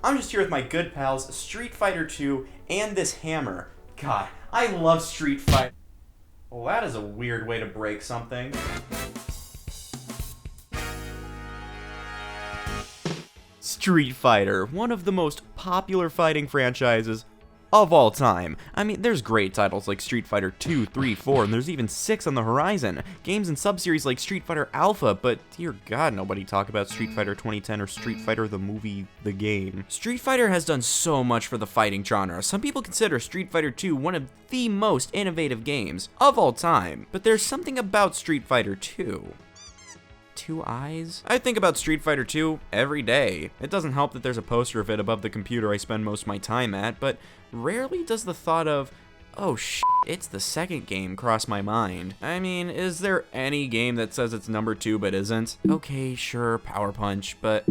I'm just here with my good pals, Street Fighter 2 and this hammer. God, I love Street Fighter. Well, that is a weird way to break something. Street Fighter, one of the most popular fighting franchises of all time. I mean, there's great titles like Street Fighter 2, 3, 4, and there's even 6 on the horizon. Games and sub-series like Street Fighter Alpha, but dear God, nobody talk about Street Fighter 2010 or Street Fighter the movie, the game. Street Fighter has done so much for the fighting genre. Some people consider Street Fighter 2 one of the most innovative games of all time, but there's something about Street Fighter 2. Two eyes? I think about Street Fighter 2 every day. It doesn't help that there's a poster of it above the computer I spend most of my time at, but rarely does the thought of, oh shit, it's the second game cross my mind. I mean, is there any game that says it's number 2 but isn't? Okay, sure, Power Punch, but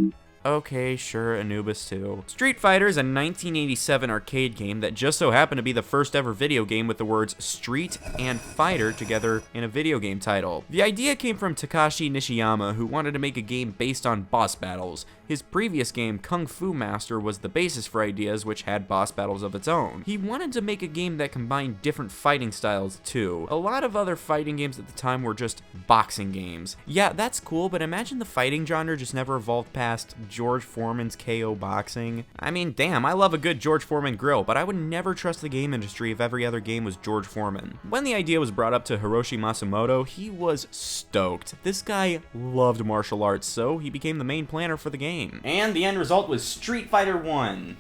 okay, sure, Anubis 2. Street Fighter is a 1987 arcade game that just so happened to be the first ever video game with the words Street and Fighter together in a video game title. The idea came from Takashi Nishiyama, who wanted to make a game based on boss battles. His previous game, Kung Fu Master, was the basis for ideas which had boss battles of its own. He wanted to make a game that combined different fighting styles too. A lot of other fighting games at the time were just boxing games. Yeah, that's cool, but imagine the fighting genre just never evolved past George Foreman's KO boxing. I mean, damn, I love a good George Foreman grill, but I would never trust the game industry if every other game was George Foreman. When the idea was brought up to Hiroshi Matsumoto, he was stoked. This guy loved martial arts, so he became the main planner for the game. And the end result was Street Fighter 1.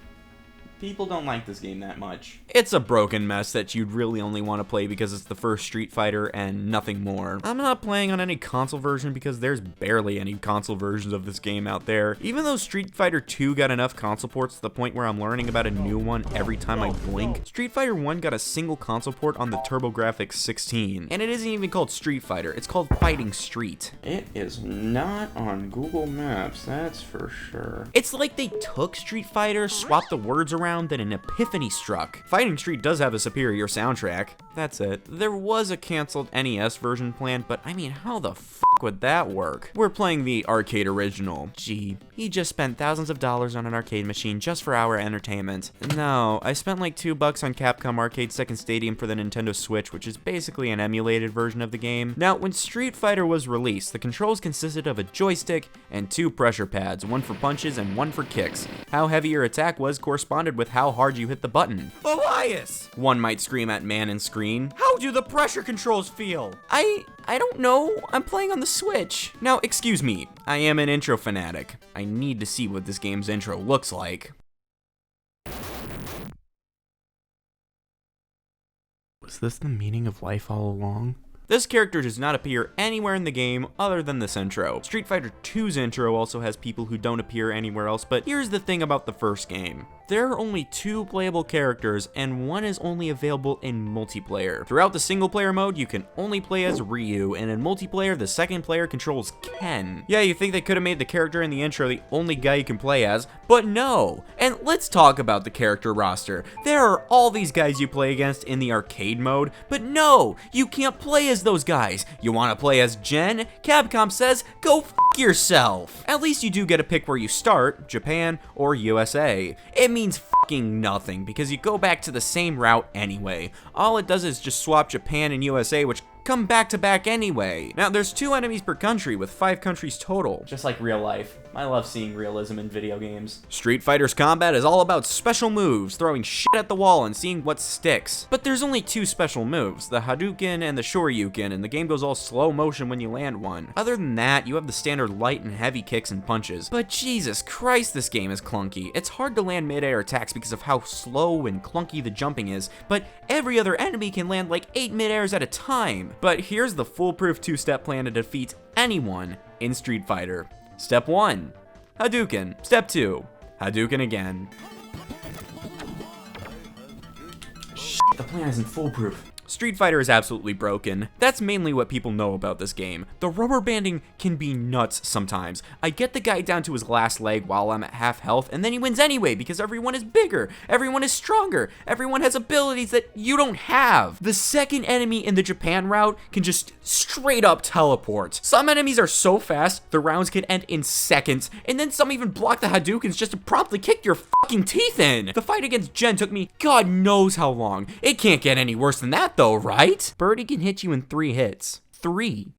People don't like this game that much. It's a broken mess that you'd really only want to play because it's the first Street Fighter and nothing more. I'm not playing on any console version because there's barely any console versions of this game out there. Even though Street Fighter 2 got enough console ports to the point where I'm learning about a new one every time I blink, Street Fighter 1 got a single console port on the TurboGrafx 16. And it isn't even called Street Fighter, it's called Fighting Street. It is not on Google Maps, that's for sure. It's like they took Street Fighter, swapped the words around, then an epiphany struck. Fighting Street does have a superior soundtrack. That's it. There was a canceled NES version planned, but I mean, how the fuck would that work? We're playing the arcade original. Gee, he just spent thousands of dollars on an arcade machine just for our entertainment. No, I spent like $2 on Capcom Arcade Second Stadium for the Nintendo Switch, which is basically an emulated version of the game. Now, when Street Fighter was released, the controls consisted of a joystick and 2 pressure pads, one for punches and one for kicks. How heavy your attack was corresponded with how hard you hit the button. Elias! One might scream at man and screen. How do the pressure controls feel? I don't know. I'm playing on the Switch. Now, excuse me. I am an intro fanatic. I need to see what this game's intro looks like. Was this the meaning of life all along? This character does not appear anywhere in the game other than this intro. Street Fighter 2's intro also has people who don't appear anywhere else, but here's the thing about the first game. There are only 2 playable characters, and one is only available in multiplayer. Throughout the single player mode, you can only play as Ryu, and in multiplayer, the second player controls Ken. Yeah, you think they could have made the character in the intro the only guy you can play as, but no! And let's talk about the character roster. There are all these guys you play against in the arcade mode, but no! You can't play as those guys. You want to play as Jen? Capcom says, go f*** yourself! At least you do get to pick where you start, Japan or USA. It means fucking nothing, because you go back to the same route anyway. All it does is just swap Japan and USA, which come back to back anyway. Now, there's 2 enemies per country, with 5 countries total. Just like real life. I love seeing realism in video games. Street Fighter's combat is all about special moves, throwing shit at the wall and seeing what sticks. But there's only 2 special moves, the Hadouken and the Shoryuken, and the game goes all slow motion when you land one. Other than that, you have the standard light and heavy kicks and punches. But Jesus Christ, this game is clunky. It's hard to land mid-air attacks because of how slow and clunky the jumping is, but every other enemy can land like 8 mid-airs at a time. But here's the foolproof 2-step plan to defeat anyone in Street Fighter. Step 1, Hadouken. Step 2, Hadouken again. Shit, the plan isn't foolproof. Street Fighter is absolutely broken. That's mainly what people know about this game. The rubber banding can be nuts sometimes. I get the guy down to his last leg while I'm at half health, and then he wins anyway because everyone is bigger, everyone is stronger, everyone has abilities that you don't have. The second enemy in the Japan route can just straight up teleport. Some enemies are so fast, the rounds can end in seconds, and then some even block the Hadoukens just to promptly kick your fucking teeth in. The fight against Jen took me God knows how long. It can't get any worse than that though, right? Birdie can hit you in 3 hits. 3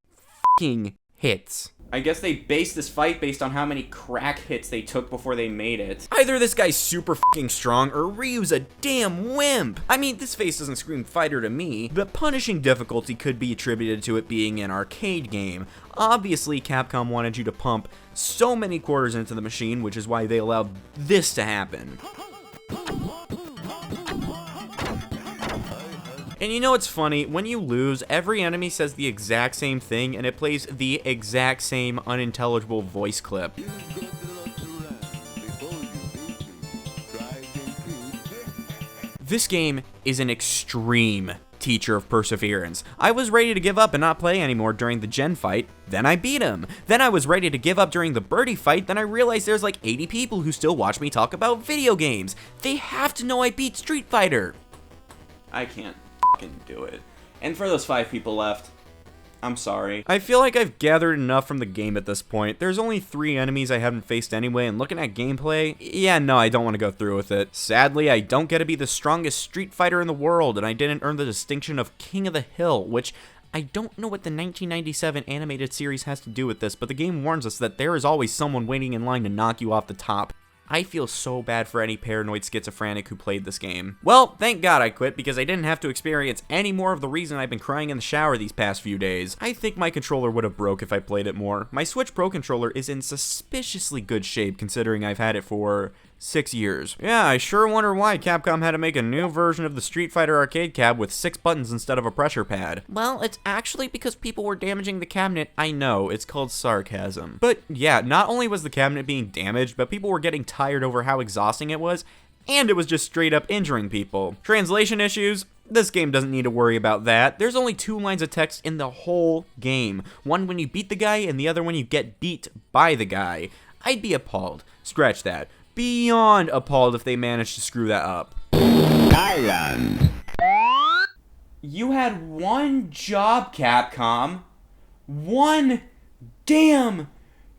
fucking hits. I guess they based this fight based on how many crack hits they took before they made it. Either this guy's super fucking strong or Ryu's a damn wimp. I mean, this face doesn't scream fighter to me. The punishing difficulty could be attributed to it being an arcade game. Obviously, Capcom wanted you to pump so many quarters into the machine, which is why they allowed this to happen. And you know what's funny? When you lose, every enemy says the exact same thing, and it plays the exact same unintelligible voice clip. This game is an extreme teacher of perseverance. I was ready to give up and not play anymore during the Gen fight, then I beat him. Then I was ready to give up during the Birdie fight, then I realized there's like 80 people who still watch me talk about video games. They have to know I beat Street Fighter. I can't do it. And for those 5 people left, I'm sorry. I feel like I've gathered enough from the game at this point. There's only 3 enemies I haven't faced anyway, and looking at gameplay, yeah, no, I don't want to go through with it. Sadly, I don't get to be the strongest Street Fighter in the world, and I didn't earn the distinction of King of the Hill, which I don't know what the 1997 animated series has to do with this, but the game warns us that there is always someone waiting in line to knock you off the top. I feel so bad for any paranoid schizophrenic who played this game. Well, thank God I quit because I didn't have to experience any more of the reason I've been crying in the shower these past few days. I think my controller would have broke if I played it more. My Switch Pro controller is in suspiciously good shape considering I've had it for 6 years. Yeah, I sure wonder why Capcom had to make a new version of the Street Fighter arcade cab with 6 buttons instead of a pressure pad. Well, it's actually because people were damaging the cabinet. I know, it's called sarcasm. But yeah, not only was the cabinet being damaged, but people were getting tired over how exhausting it was, and it was just straight up injuring people. Translation issues? This game doesn't need to worry about that. There's only 2 lines of text in the whole game. One when you beat the guy, and the other when you get beat by the guy. I'd be appalled. Scratch that. Beyond appalled if they managed to screw that up. Thailand. You had one job, Capcom. One damn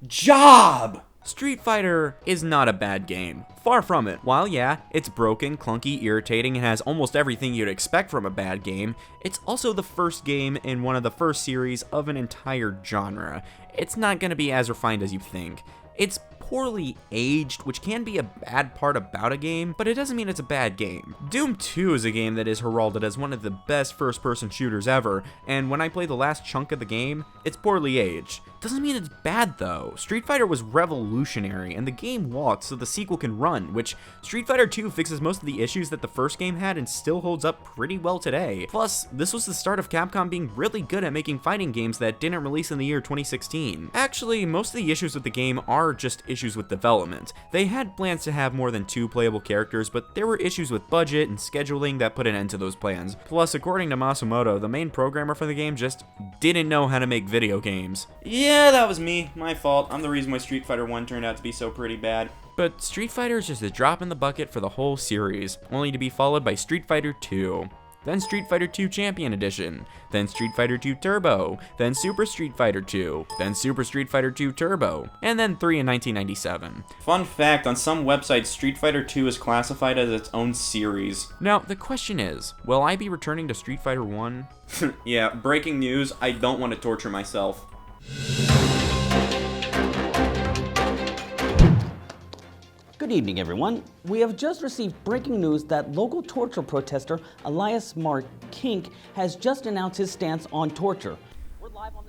job! Street Fighter is not a bad game. Far from it. While yeah, it's broken, clunky, irritating, and has almost everything you'd expect from a bad game, it's also the first game in one of the first series of an entire genre. It's not gonna be as refined as you think. It's poorly aged, which can be a bad part about a game, but it doesn't mean it's a bad game. Doom 2 is a game that is heralded as one of the best first-person shooters ever, and when I play the last chunk of the game, it's poorly aged. Doesn't mean it's bad though. Street Fighter was revolutionary, and the game walks so the sequel can run, which Street Fighter 2 fixes most of the issues that the first game had and still holds up pretty well today. Plus, this was the start of Capcom being really good at making fighting games that didn't release in the year 2016. Actually, most of the issues with the game are just issues with development. They had plans to have more than 2 playable characters, but there were issues with budget and scheduling that put an end to those plans. Plus, according to Masumoto, the main programmer for the game just didn't know how to make video games. Yeah, that was me. My fault. I'm the reason why Street Fighter 1 turned out to be so pretty bad. But Street Fighter is just a drop in the bucket for the whole series, only to be followed by Street Fighter 2. Then Street Fighter 2 Champion Edition, then Street Fighter 2 Turbo, then Super Street Fighter 2, then Super Street Fighter 2 Turbo, and then 3 in 1997. Fun fact, on some websites, Street Fighter 2 is classified as its own series. Now, the question is, will I be returning to Street Fighter 1? Yeah, breaking news, I don't want to torture myself. Good evening, everyone. We have just received breaking news that local torture protester Elias Mark Kink has just announced his stance on torture.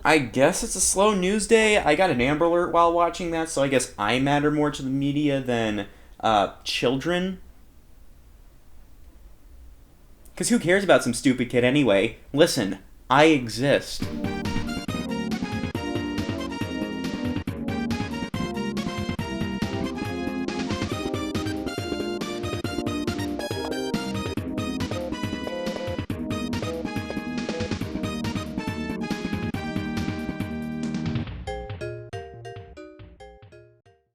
I guess it's a slow news day. I got an Amber Alert while watching that, so I guess I matter more to the media than children. Because who cares about some stupid kid anyway? Listen, I exist.